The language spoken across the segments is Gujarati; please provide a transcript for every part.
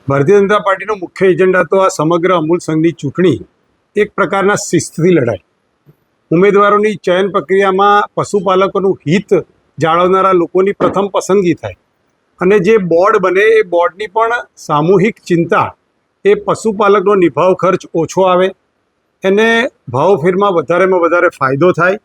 ભારતીય જનતા પાર્ટીનો મુખ્ય એજન્ડા તો આ સમગ્ર અમૂલ સંઘની ચૂંટણી એક પ્રકારના શિસ્તથી લડાય. ઉમેદવારોની ચયન પ્રક્રિયામાં પશુપાલકોનું હિત જાળવનારા લોકોની પ્રથમ પસંદગી થાય અને જે બોર્ડ બને એ બોર્ડની પણ સામૂહિક ચિંતા એ પશુપાલકનો નિભાવ ખર્ચ ઓછો આવે, એને ભાવફેરમાં વધારેમાં વધારે ફાયદો થાય,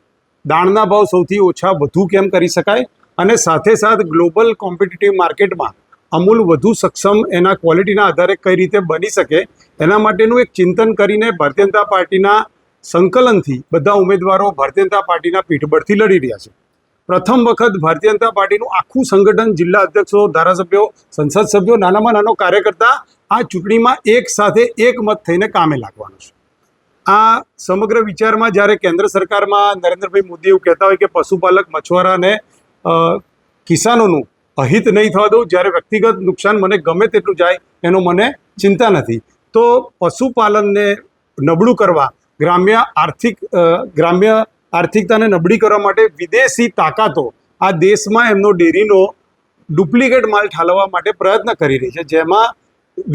દાણના ભાવ સૌથી ઓછા વધુ કેમ કરી શકાય અને સાથે સાથ ગ્લોબલ કોમ્પિટિટિવ માર્કેટમાં અમૂલ વધુ સક્ષમ એના ક્વોલિટીના આધારે કઈ રીતે બની શકે એના માટેનું એક ચિંતન કરીને ભારતીય જનતા પાર્ટીના સંકલનથી બધા ઉમેદવારો ભારતીય જનતા પાર્ટીના પીઠબળથી લડી રહ્યા છે. પ્રથમ વખત ભારતીય જનતા પાર્ટીનું આખું સંગઠન, જિલ્લા અધ્યક્ષો, ધારાસભ્યો, સંસદ સભ્યો, નાનામાં નાનો કાર્યકર્તા આ ચૂંટણીમાં એક સાથે એક મત થઈને કામે લાગવાનો છે. આ સમગ્ર વિચારમાં જ્યારે કેન્દ્ર સરકારમાં નરેન્દ્રભાઈ મોદી એવું કહેતા હોય કે પશુપાલક, મછુઆરા અને કિસાનોનું અહિત નહીં થવા દઉં, જ્યારે વ્યક્તિગત નુકસાન મને ગમે તેટલું જાય એનો મને ચિંતા નથી, તો પશુપાલનને નબળું કરવા, ગ્રામ્ય આર્થિકતાને નબળી કરવા માટે વિદેશી તાકાતો આ દેશમાં એમનો ડેરીનો ડુપ્લિકેટ માલ ઠાલવવા માટે પ્રયત્ન કરી રહી છે, જેમાં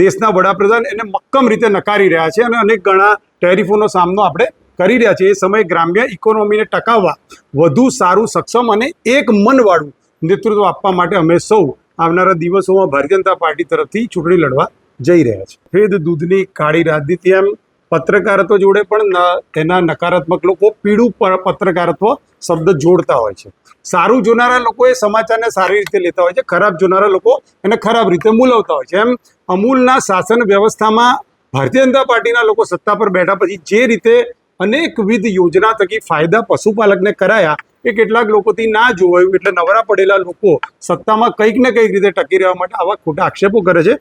દેશના વડાપ્રધાન એને મક્કમ રીતે નકારી રહ્યા છે અને અનેક ઘણા ટેરિફોનો સામનો આપણે કરી રહ્યા છીએ. એ સમયે ગ્રામ્ય ઇકોનોમીને ટકાવવા વધુ સારું, સક્ષમ અને એક મનવાળું નેતૃત્વ આપવા માટે અમે સૌ આવનારા દિવસોમાં ભારતીય જનતા પાર્ટી તરફથી ચૂંટણી લડવા જઈ રહ્યા છે. સફેદ દૂધની કાળી રાજનીતિ, એમ પત્રકારત્વ જોડે પણ એના નકારાત્મક લોકો પીળું પત્રકારત્વ શબ્દ જોડતા હોય છે. સારું જોનારા લોકો એ સમાચારને સારી રીતે લેતા હોય છે, ખરાબ જોનારા લોકો એને ખરાબ રીતે મૂલવતા હોય છે. એમ અમૂલના શાસન વ્યવસ્થામાં ભારતીય જનતા પાર્ટીના લોકો સત્તા પર બેઠા પછી જે રીતે અનેકવિધ યોજના થકી ફાયદા પશુપાલકને કરાયા એ કેટલાક લોકોથી ના જોવાયું, એટલે નવરા પડેલા લોકો સત્તામાં કંઈક ને કંઈક રીતે ટકી રહેવા માટે આવા ખોટા આક્ષેપો કરે છે.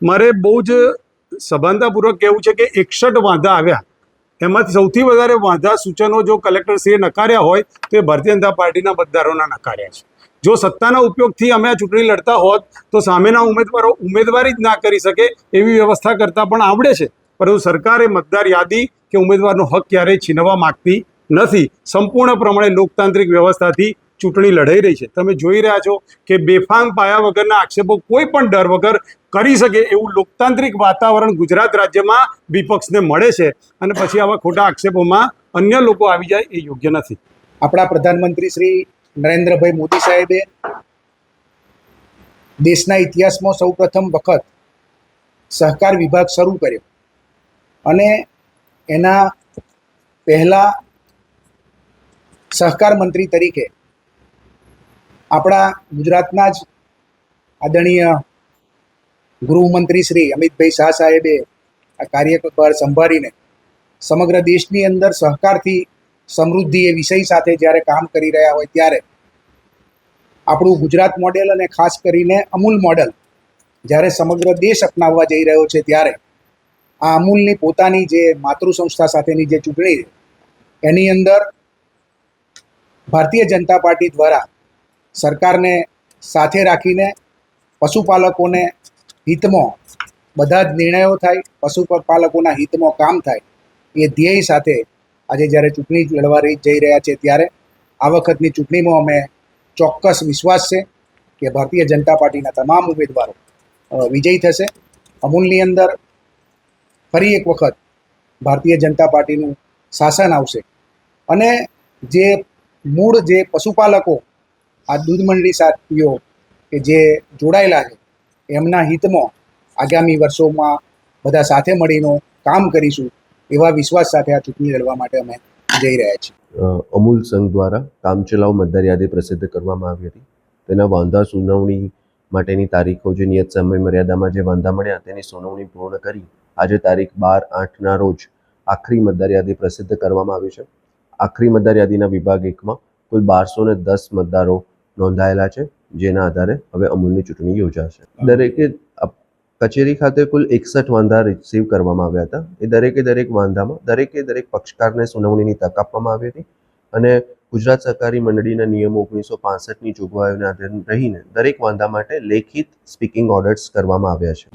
મારે બહુ જ સભાનતાપૂર્વક કહેવું છે કે 61 વાંધા આવ્યા, એમાંથી સૌથી વધારે વાંધા સૂચનો જો કલેક્ટરશ્રીએ નકાર્યા હોય તો એ ભારતીય જનતા પાર્ટીના મતદારોના નકાર્યા છે. જો સત્તાના ઉપયોગથી અમે આ ચૂંટણી લડતા હોત તો સામેના ઉમેદવારો ઉમેદવારી જ ના કરી શકે એવી વ્યવસ્થા કરતાં પણ આવડે છે, પરંતુ સરકારે મતદાર યાદી કે ઉમેદવારનો હક ક્યારેય છીનવવા માગતી નથી. સંપૂર્ણ પ્રમાણે લોકતાંત્રિક વ્યવસ્થાથી ચૂંટણી લડાઈ રહી છે. તમે જોઈ રહ્યા છો કે બેફામ પાયા વગરના આક્ષેપો કોઈ પણ ડર વગર કરી શકે એવું લોકતાંત્રિક વાતાવરણ ગુજરાત રાજ્યમાં વિપક્ષને મળે છે અને પછી આવા ખોટા આક્ષેપોમાં અન્ય લોકો આવી જાય એ યોગ્ય નથી. આપણા પ્રધાનમંત્રી શ્રી નરેન્દ્રભાઈ મોદી સાહેબે દેશના ઇતિહાસમાં સૌપ્રથમ વખત સહકાર વિભાગ શરૂ કર્યો અને એના પહેલા સહકાર મંત્રી તરીકે આપણા ગુજરાતના જ આદરણીય ગૃહમંત્રી શ્રી અમિતભાઈ શાહ સાહેબે આ કાર્યભાર સંભાળીને સમગ્ર દેશની અંદર સહકારથી સમૃદ્ધિ એ વિષય સાથે જ્યારે કામ કરી રહ્યા હોય ત્યારે આપણું ગુજરાત મોડેલ અને ખાસ કરીને અમૂલ મોડેલ જ્યારે સમગ્ર દેશ અપનાવવા જઈ રહ્યો છે ત્યારે આ અમૂલની પોતાની જે માતૃ સંસ્થા સાથેની જે ચૂંટણી એની અંદર ભારતીય જનતા પાર્ટી દ્વારા સરકારને સાથે રાખીને પશુપાલકોને હિતમાં બધા જ નિર્ણયો થાય, પશુપાલકોના હિતમાં કામ થાય એ ધ્યેય સાથે આજે જ્યારે ચૂંટણી લડવા જઈ રહ્યા છે ત્યારે આ વખતની ચૂંટણીમાં અમે ચોક્કસ વિશ્વાસ છે કે ભારતીય જનતા પાર્ટીના તમામ ઉમેદવારો વિજયી થશે. અમૂલની અંદર ફરી એક વખત ભારતીય જનતા પાર્ટીનું શાસન આવશે અને જે મૂળ જે પશુપાલકો, આ દૂધ મંડળી સાથીઓ કે જે જોડાયેલા છે એમના હિતમાં આગામી વર્ષોમાં બધા સાથે મળીને કામ કરીશું એવા વિશ્વાસ સાથે આ ચૂંટણી લડવા માટે અમે જઈ રહ્યા છીએ. અમૂલ સંઘ દ્વારા કામચલાઉ મતદાર યાદી પ્રસિદ્ધ કરવામાં આવી હતી. તેના વાંધા સુનાવણી માટેની તારીખો, જે નિયત સમય મર્યાદામાં જે વાંધા મળ્યા તેની સુનાવણી પૂર્ણ કરી આજે તારીખ 12/8ના રોજ આખરી મતદાર યાદી પ્રસિદ્ધ કરવામાં આવી છે. આખરી મતદાર યાદીના વિભાગ 1માં કુલ 1210 મતદારો નોંધાયેલા છે, જેના આધારે હવે અમૂલની ચૂંટણી યોજાશે. દરેકે કચેરી ખાતે કુલ 61 વાંધા રિસીવ કરવામાં આવ્યા હતા. એ દરેક વાંધામાં દરેક પક્ષકારને સુનાવણીની તક આપવામાં આવી હતી અને ગુજરાત સહકારી મંડળીના નિયમો 1965ની જોગવાઈઓને આધારે રહીને દરેક વાંધા માટે લેખિત સ્પીકિંગ ઓર્ડર્સ કરવામાં આવ્યા છે.